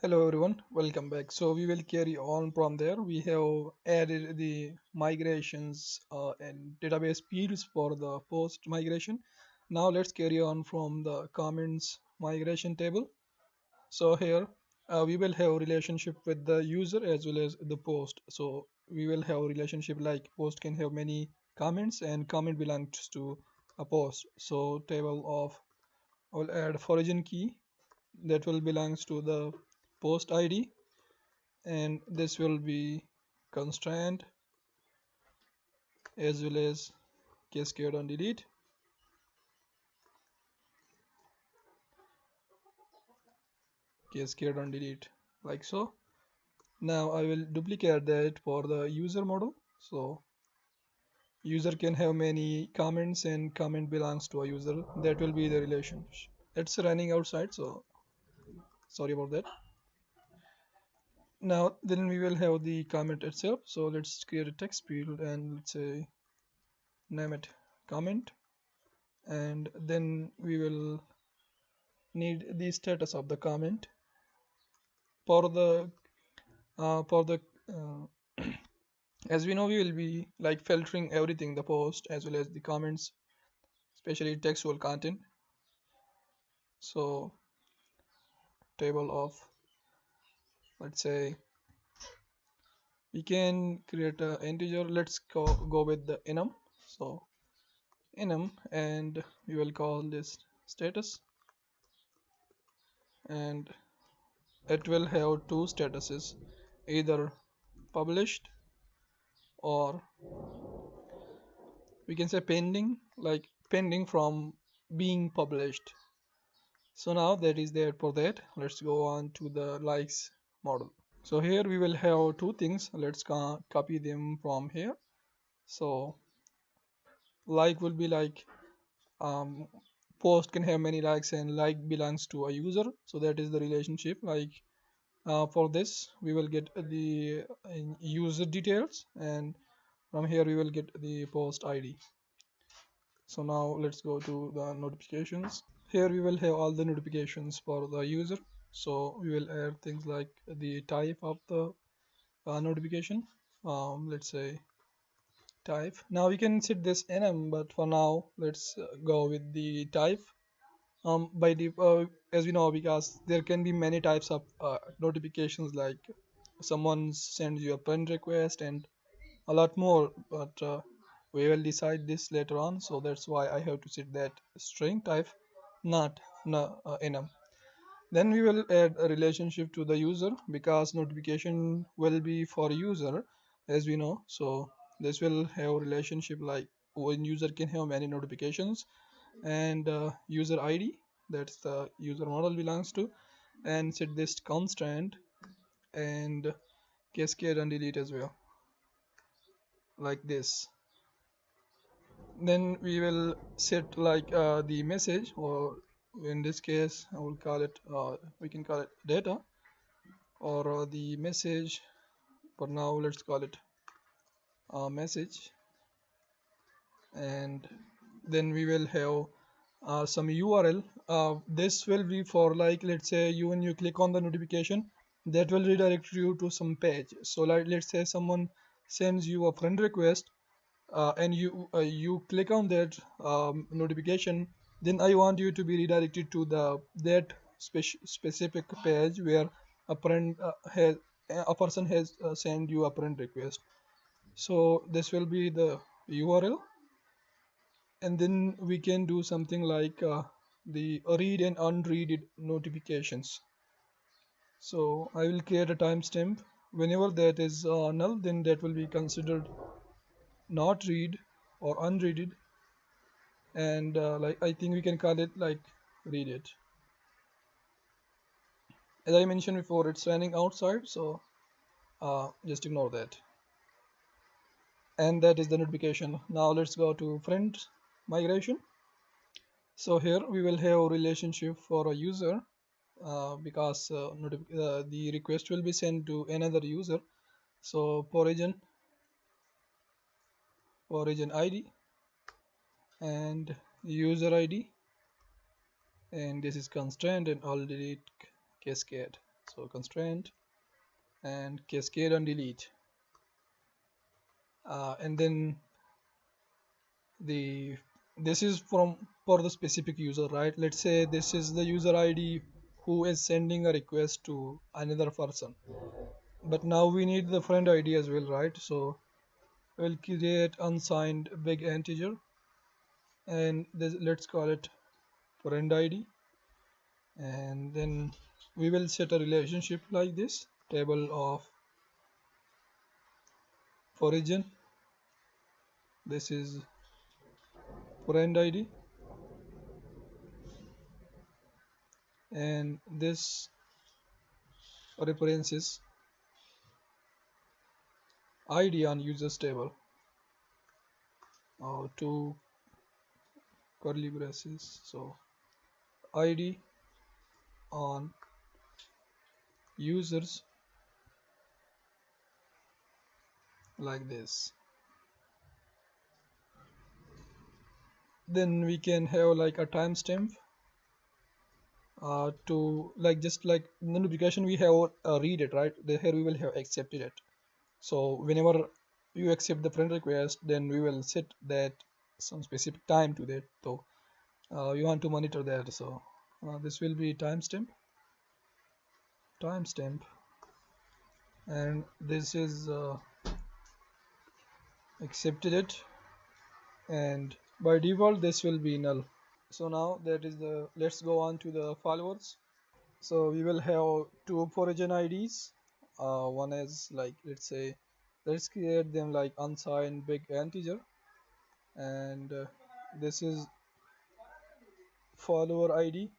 Hello everyone, welcome back. So we will carry on from there. We have added the migrations and database fields for the post migration. Now let's carry on from the comments migration table. So here we will have relationship with the user as well as the post. So we will have relationship like post can have many comments and comment belongs to a post. So table of I will add origin key that will belongs to the post ID, and this will be constraint as well as cascade on delete. Cascade on delete like so. Now I will duplicate that for the user model. So user can have many comments and comment belongs to a user. That will be the relationship. It's running outside, so sorry about that. Now then we will have the comment itself. So let's create a text field and let's say name it comment, and then we will need the status of the comment for the as we know, we will be like filtering everything, the post as well as the comments, especially textual content. So table of, let's say, we can create a integer. Let's go with the enum. So enum, and we will call this status, and it will have two statuses, either published or we can say pending, like pending from being published. So now that is there for that. Let's go on to the likes model. So here we will have two things. Let's copy them from here. So like will be like um, post can have many likes and like belongs to a user. So that is the relationship. Like for this we will get the user details, and from here we will get the post ID. So now let's go to the notifications. Here we will have all the notifications for the user. So we will add things like the type of the notification. Let's say type. Now we can set this enum, but for now let's go with the type. By the as we know, because there can be many types of notifications, like someone sends you a friend request and a lot more, but we will decide this later on. So that's why I have to set that string type, not no, enum. Then we will add a relationship to the user, because notification will be for user, as we know. So this will have relationship like when user can have many notifications, and user ID, that's the user model belongs to, and set this constant and cascade and delete as well, like this. Then we will set like the message, or in this case I will call it we can call it data, or the message. For now let's call it message, and then we will have some URL. This will be for, like, let's say you when you click on the notification, that will redirect you to some page. So like let's say someone sends you a friend request, and you click on that notification, then I want you to be redirected to the that specific page where a person has sent you a friend request. So this will be the URL, and then we can do something like the read and unread notifications. So I will create a timestamp. Whenever that is null, then that will be considered not read or unreaded, and like I think we can call it like read it. As I mentioned before, it's running outside, so just ignore that. And that is the notification. Now let's go to friend migration. So here we will have a relationship for a user, because the request will be sent to another user. So origin ID and user ID, and this is constraint and all delete cascade. so constraint and cascade and delete, and then the this is from for the specific user, right? Let's say this is the user ID who is sending a request to another person, but now we need the friend ID as well, right? So we'll create unsigned big integer, and this, let's call it friend ID, and then we will set a relationship like this: table of origin, this is friend ID, and this references ID on users table, or two curly braces, so ID on users like this. Then we can have like a timestamp to like just like in the notification we have read it, right? Here we will have accepted it. So whenever you accept the friend request, then we will set that some specific time to that. So you want to monitor that. So this will be timestamp, and this is accepted it, and by default this will be null. So now that is the, let's go on to the followers. So we will have two origin IDs. One is like, let's say, let's create them like unsigned big integer, and this is follower ID,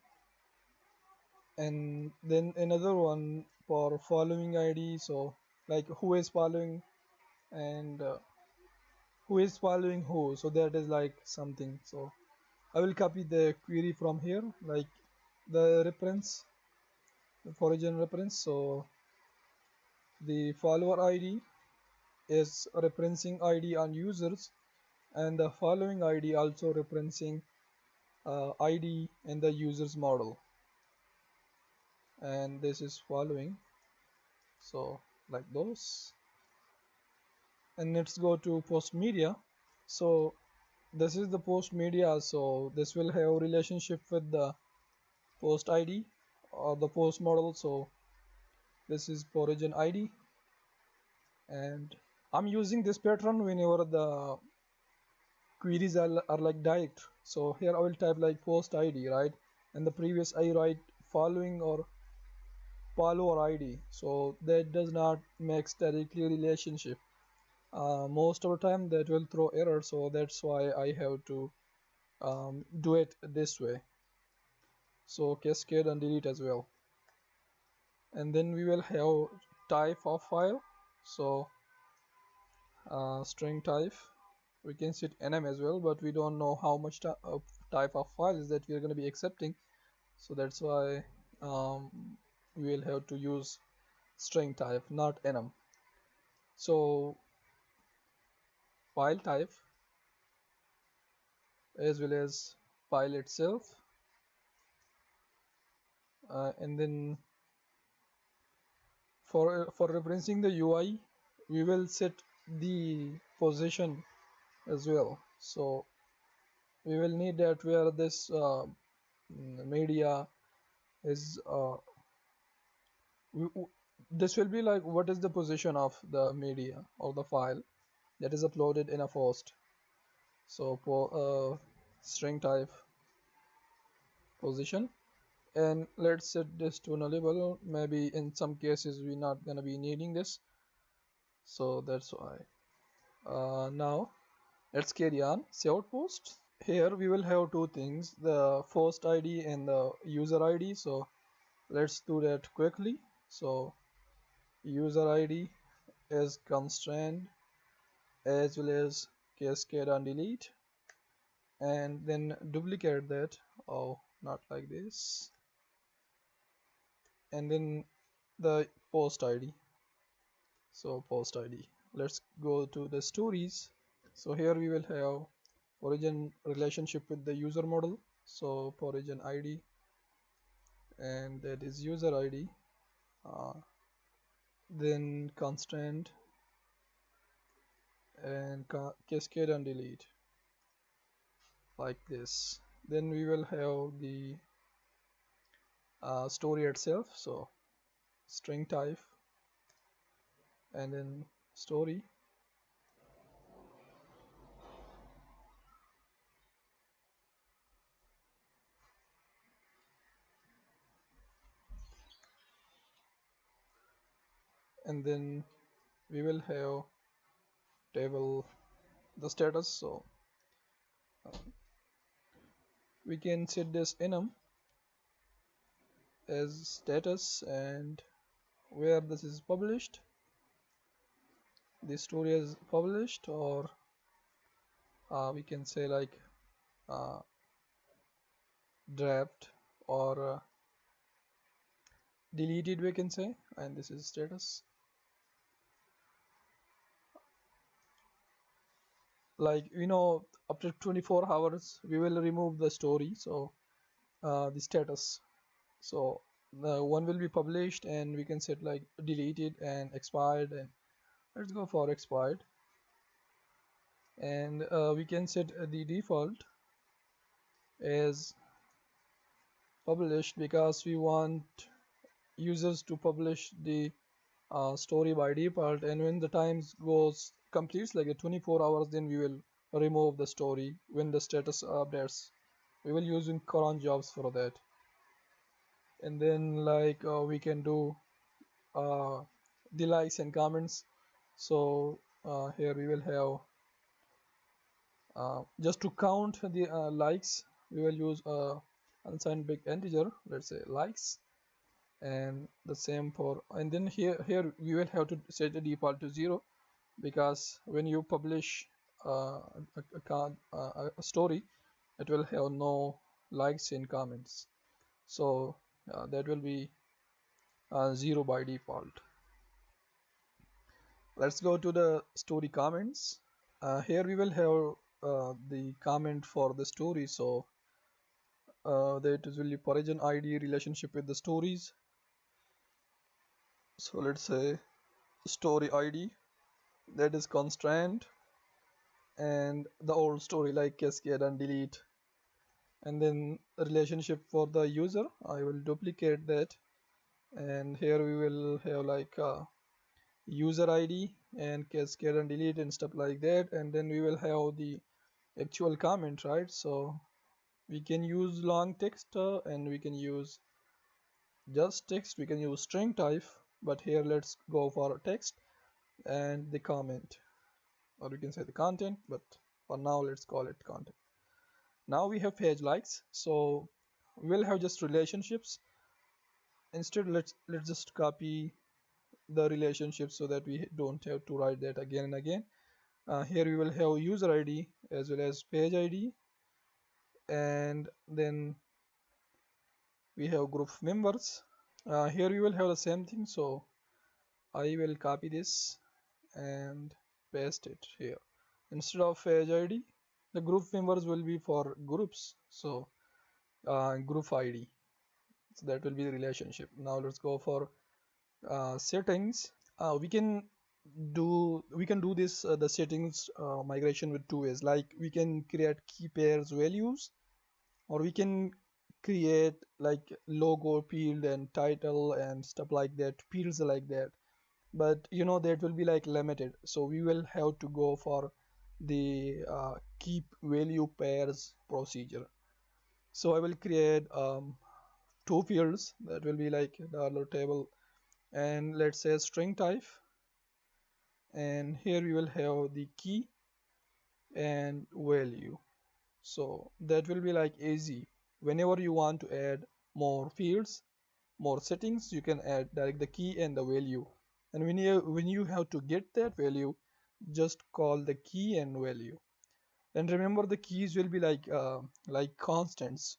and then another one for following ID. So like who is following, and who is following who. So that is like something. So I will copy the query from here, like the reference, the origin reference. So the follower ID is referencing ID on users, and the following ID also referencing ID in the users model, and this is following, so like those. And let's go to post media. So this is the post media, so this will have relationship with the post ID or the post model. So this is origin ID, and I'm using this pattern whenever the queries are like direct. So here I will type like post ID, right? And the previous I write following or follower ID. So that does not make directly relationship. Most of the time that will throw error. So that's why I have to do it this way. So cascade and delete as well. And then we will have type of file. So string type. We can set nm as well, but we don't know how much type of files that we are going to be accepting. So that's why we will have to use string type, not enum. So file type as well as file itself, and then for referencing the UI, we will set the position as well. So we will need that where this media is this will be like what is the position of the media or the file that is uploaded in a post. So for string type position, and let's set this to nullable. Maybe in some cases we're not gonna be needing this, so that's why. Now let's carry on. Save post. Here we will have two things: the post ID and the user ID. So let's do that quickly. So user ID is constraint as well as cascade and delete, and then duplicate that. Oh, not like this. And then the post ID. So post ID. Let's go to the stories. So here we will have origin relationship with the user model. So origin ID, and that is user ID then constant and cascade and delete like this. Then we will have the story itself, so string type and then story, and then we will have table the status, so we can set this enum as status, and where this is published, the story is published, or we can say like uh, draft or deleted, we can say, and this is status. Like after 24 hours we will remove the story, so the status, so the one will be published, and we can set like deleted and expired, and let's go for expired, and we can set the default as published because we want users to publish the story by default, and when the time goes completes like a 24 hours, then we will remove the story when the status updates. We will using cron jobs for that, and then like we can do the likes and comments. So here we will have just to count the likes, we will use unsigned big integer, let's say likes, and the same for, and then here we will have to set the default to 0, because when you publish a story, it will have no likes and comments, so that will be 0 by default. Let's go to the story comments. Here we will have the comment for the story, so that is really origin ID relationship with the stories. So let's say story ID, that is constraint, and the old story like cascade and delete, and then the relationship for the user, I will duplicate that, and here we will have like user ID and cascade and delete and stuff like that, and then we will have the actual comment, right? So we can use long text and we can use just text, we can use string type, but here let's go for text and the comment, or we can say the content, but for now let's call it content. Now we have page likes, so we'll have just relationships. Instead, let's just copy the relationship so that we don't have to write that again and again. Here we will have user ID as well as page ID, and then we have group members. Here we will have the same thing, so I will copy this and paste it here. Instead of page ID, the group members will be for groups, so group ID, so that will be the relationship. Now let's go for settings. We can do this the settings migration with two ways. Like we can create key pairs values, or we can create like logo field and title and stuff like that, fields like that, but that will be like limited, so we will have to go for the keep value pairs procedure. So I will create two fields that will be like dollar table, and let's say string type, and here we will have the key and value. So that will be like easy. Whenever you want to add more fields, more settings, you can add direct the key and the value, and when you have to get that value, just call the key and value. And remember, the keys will be like constants.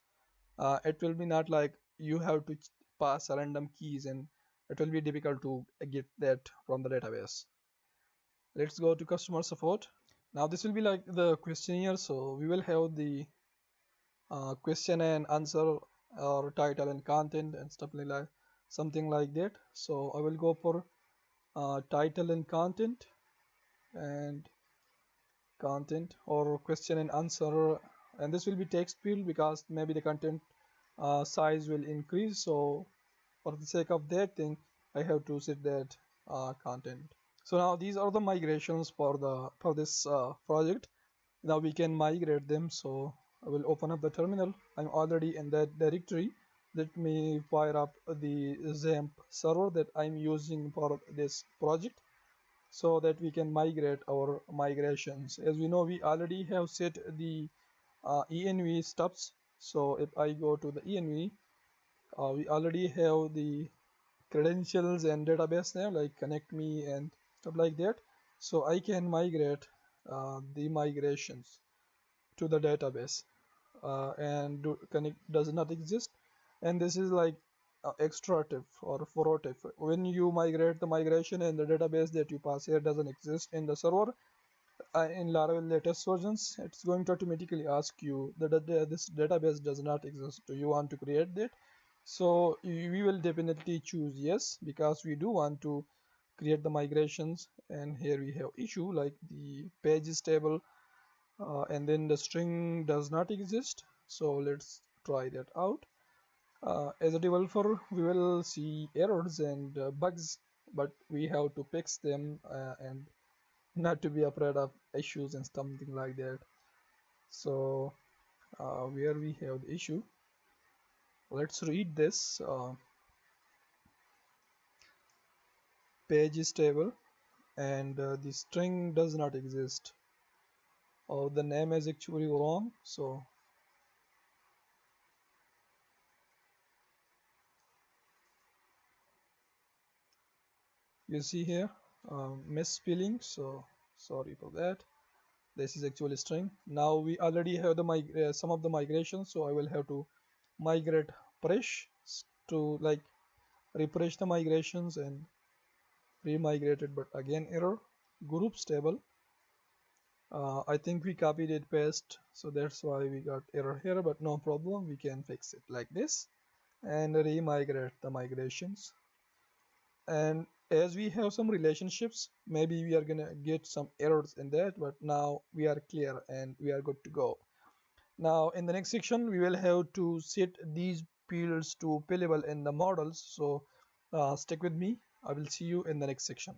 It will be not like you have to pass random keys, and it will be difficult to get that from the database. Let's go to customer support. Now this will be like the questionnaire, so we will have the question and answer, or title and content and stuff like that. something like that. So I will go for title and and content or question and answer, and this will be text field because maybe the content size will increase. So for the sake of that thing, I have to set that content. So now these are the migrations for this project. Now we can migrate them. So I will open up the terminal. I'm already in that directory. Let me fire up the XAMPP server that I'm using for this project so that we can migrate our migrations. As we know, we already have set the env stubs. So if I go to the env, we already have the credentials and database name like connect me and stuff like that. So I can migrate the migrations to the database, and connect does not exist. And this is like extra tip or pro tip. When you migrate the migration and the database that you pass here doesn't exist in the server, in Laravel latest versions, it's going to automatically ask you that this database does not exist. Do you want to create that? So we will definitely choose yes, because we do want to create the migrations. And here we have issue like the pages table, and then the string does not exist. So let's try that out. As a developer, we will see errors and bugs, but we have to fix them, and not to be afraid of issues and something like that. So where we have the issue, let's read this. Page is table and the string does not exist, or the name is actually wrong. So you see here misspelling, so sorry for that. This is actually string. Now we already have the some of the migration, so I will have to migrate fresh to like refresh the migrations and re-migrated, but again error. Groups table, I think we copied it paste, so that's why we got error here, but no problem, we can fix it like this and re-migrate the migrations. And as we have some relationships, maybe we are gonna get some errors in that, but now we are clear and we are good to go. Now in the next section we will have to set these fields to payable in the models. So stick with me, I will see you in the next section.